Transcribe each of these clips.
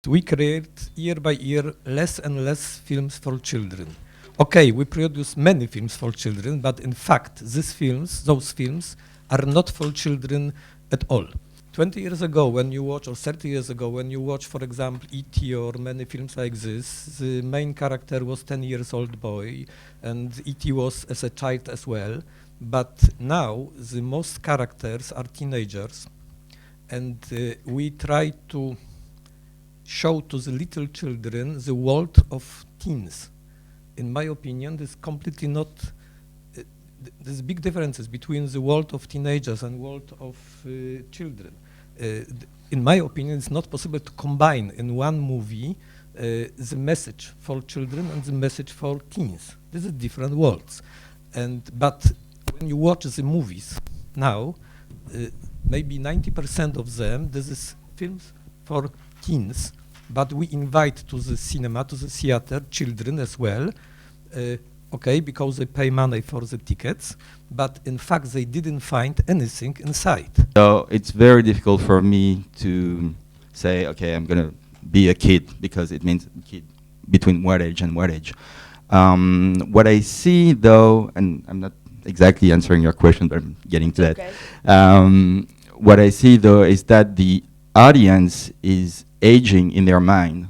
we create year by year less and less films for children. Okay, we produce many films for children, but in fact, those films are not for children at all. 20 years ago when you watch, or 30 years ago when you watch, for example, E.T. or many films like this, the main character was 10 years old boy, and E.T. was as a child as well. But now the most characters are teenagers, and we try to show to the little children the world of teens. In my opinion, there's completely not, there's big differences between the world of teenagers and world of children. In my opinion, it's not possible to combine in one movie the message for children and the message for teens. These are different worlds. But when you watch the movies now, maybe 90% of them, this is films for teens, but we invite to the cinema, to the theater, children as well, okay, because they pay money for the tickets, but in fact they didn't find anything inside. So it's very difficult for me to say, okay, I'm gonna be a kid, because it means kid between what age and what age. What I see though, and I'm not exactly answering your question, but I'm getting to that. Okay. What I see though is that the audience is aging in their mind.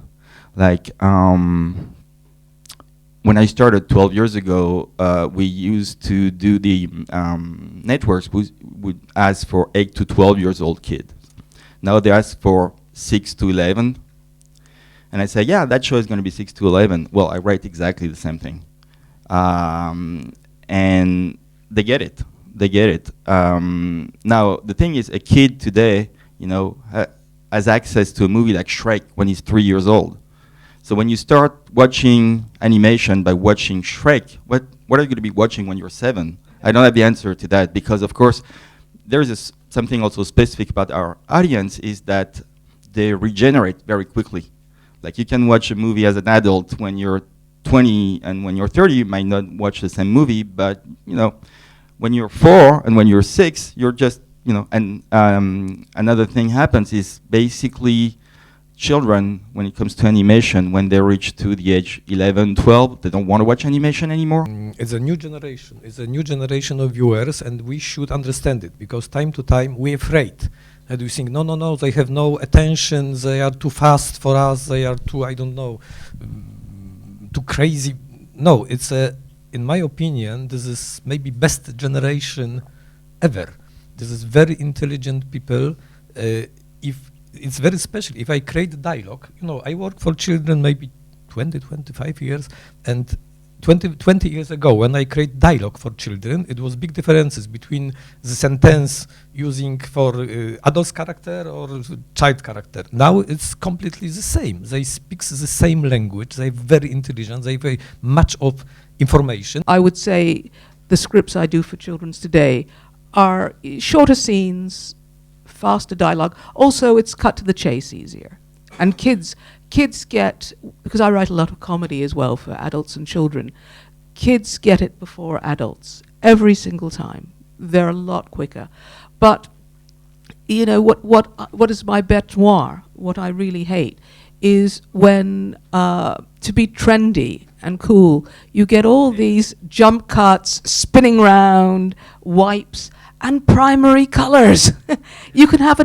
Like when I started 12 years ago, we used to do the networks would ask for 8 to 12 years old kids. Now they ask for 6 to 11. And I say, yeah, that show is going to be 6 to 11. Well, I write exactly the same thing. And they get it. They get it. Now, the thing is, a kid today, you know, has access to a movie like Shrek when he's 3 years old. So when you start watching animation by watching Shrek, what are you going to be watching when you're 7? I don't have the answer to that, because, of course, there's something also specific about our audience, is that they regenerate very quickly. Like, you can watch a movie as an adult when you're 20, and when you're 30, you might not watch the same movie, but, you know, when you're 4 and when you're 6, you're just, you know, and another thing happens is basically children, when it comes to animation, when they reach to the age 11, 12, they don't want to watch animation anymore. It's a new generation. It's a new generation of viewers, and we should understand it, because time to time we're afraid. And we think, no, they have no attention, they are too fast for us, they are too, I don't know, too crazy. No, it's in my opinion, this is maybe best generation ever. This is very intelligent people. If it's very special. If I create dialogue, you know, I work for children maybe 20, 25 years, and 20 years ago, when I create dialogue for children, it was big differences between the sentence using for adult character or child character. Now it's completely the same. They speak the same language. They're very intelligent. They have very much of information. I would say the scripts I do for children's today are shorter scenes, faster dialogue. Also, it's cut to the chase easier. And kids get, because I write a lot of comedy as well for adults and children, kids get it before adults every single time. They're a lot quicker. But, you know, what is my bête noire, what I really hate, is when, to be trendy and cool, you get all these jump cuts, spinning round, wipes, and primary colors. You can have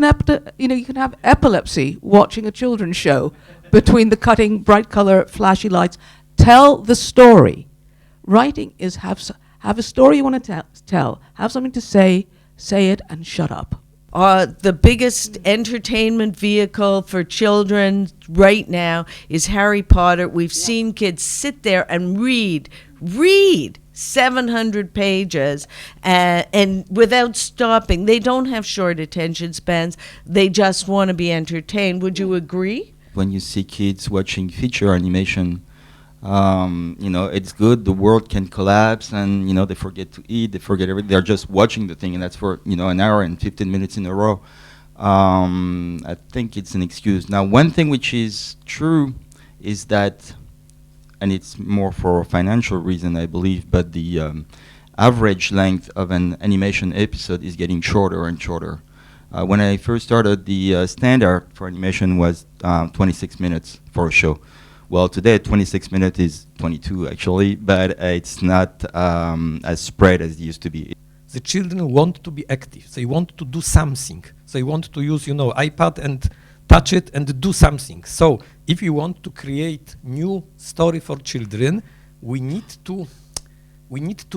you can have epilepsy watching a children's show between the cutting, bright color, flashy lights. Tell the story. Writing is have a story you want to tell. Have something to say it, and shut up. The biggest entertainment vehicle for children right now is Harry Potter. We've seen kids sit there and read 700 pages and without stopping. They don't have short attention spans. They just want to be entertained. Would you agree? When you see kids watching feature animation, you know, it's good. The world can collapse, and, you know, they forget to eat, they forget everything. They're just watching the thing, and that's for, you know, an hour and 15 minutes in a row. I think it's an excuse. Now, one thing which is true is that, and it's more for a financial reason, I believe, but the average length of an animation episode is getting shorter and shorter. When I first started, the standard for animation was 26 minutes for a show. Well, today 26 minutes is 22 actually, but it's not as spread as it used to be. The children want to be active. They want to do something. They want to use, iPad and touch it and do something. So if you want to create new story for children, we need to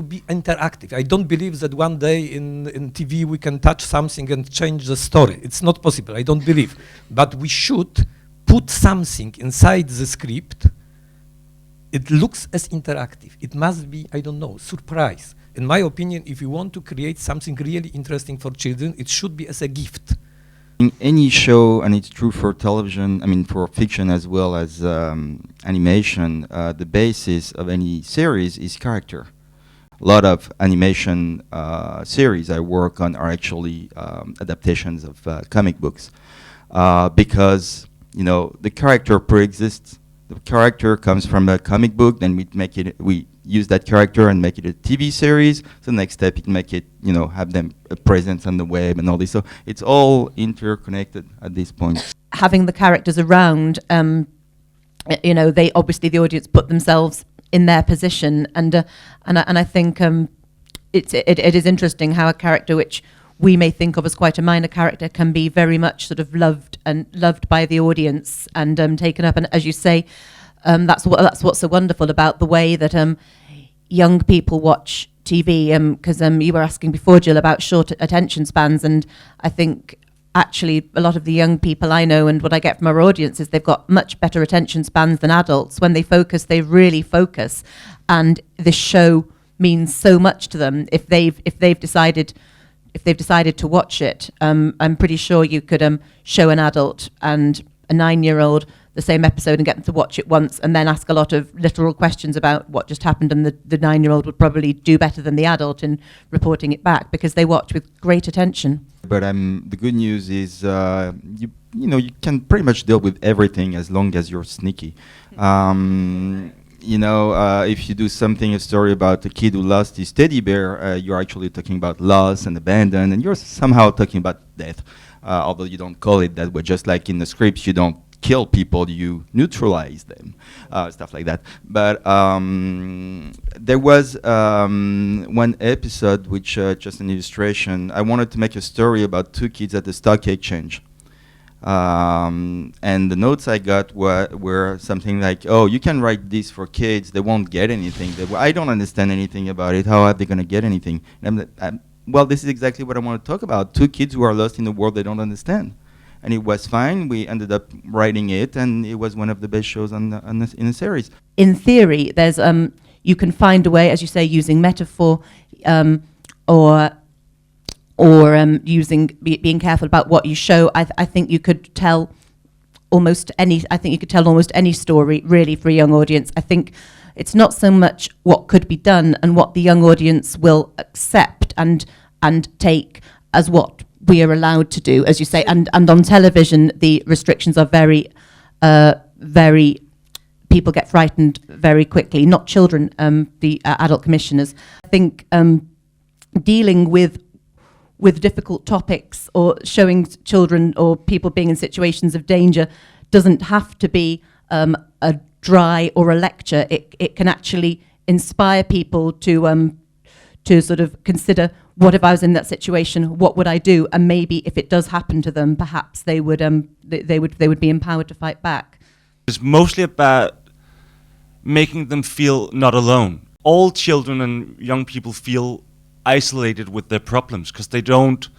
be interactive. I don't believe that one day in TV we can touch something and change the story. It's not possible, I don't believe. But we should put something inside the script. It looks as interactive. It must be, surprise. In my opinion, if you want to create something really interesting for children, it should be as a gift. In any show, and it's true for television, for fiction as well as animation, the basis of any series is character. A lot of animation series I work on are actually adaptations of comic books because the character pre-exists. The character comes from a comic book, then we use that character and make it a TV series. So the next step, you can make it, have them a presence on the web and all this. So it's all interconnected at this point. Having the characters around, they obviously, the audience put themselves in their position, and I think it is interesting how a character which we may think of as quite a minor character can be very much sort of loved by the audience and taken up. And as you say, that's what's so wonderful about the way that young people watch TV. Because you were asking before, Jill, about short attention spans, and I think actually a lot of the young people I know and what I get from our audience is they've got much better attention spans than adults. When they focus, they really focus, and this show means so much to them. If they've decided to watch it, I'm pretty sure you could show an adult and a 9-year-old the same episode and get them to watch it once and then ask a lot of literal questions about what just happened, and the 9-year-old would probably do better than the adult in reporting it back because they watch with great attention. But the good news is you can pretty much deal with everything as long as you're sneaky. If you do a story about a kid who lost his teddy bear, you're actually talking about loss and abandon, and you're somehow talking about death, although you don't call it that way. Just like in the scripts, you don't kill people, you neutralize them, stuff like that. But there was one episode, which just an illustration. I wanted to make a story about 2 kids at the stock exchange. And the notes I got were something like, oh, you can write this for kids, they won't get anything. I don't understand anything about it, how are they going to get anything? And well, this is exactly what I want to talk about. 2 kids who are lost in the world they don't understand. And it was fine, we ended up writing it, and it was one of the best shows in the series. In theory, there's you can find a way, as you say, using metaphor or being careful about what you show. I think you could tell almost any story really for a young audience. I think it's not so much what could be done and what the young audience will accept and take as what we are allowed to do, as you say. And on television, the restrictions are very people get frightened very quickly. Not children, the adult commissioners. I think dealing with difficult topics or showing children or people being in situations of danger doesn't have to be a dry or a lecture. It can actually inspire people to sort of consider, what if I was in that situation, what would I do? And maybe if it does happen to them, perhaps they would be empowered to fight back. It's mostly about making them feel not alone. All children and young people feel isolated with their problems because they don't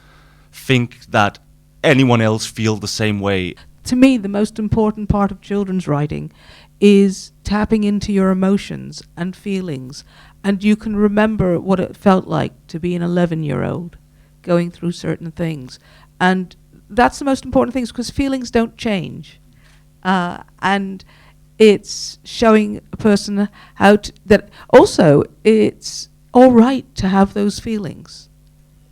think that anyone else feel the same way. To me, the most important part of children's writing is tapping into your emotions and feelings. And you can remember what it felt like to be an 11-year-old going through certain things. And that's the most important thing, because feelings don't change. And it's showing a person that also it's all right to have those feelings.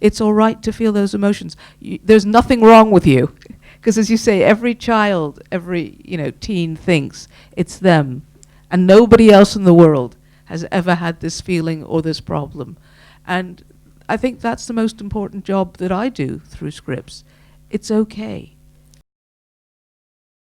It's all right to feel those emotions. There's nothing wrong with you. Because as you say, every child, every teen thinks it's them. And nobody else in the world has ever had this feeling or this problem. And I think that's the most important job that I do through scripts, it's okay.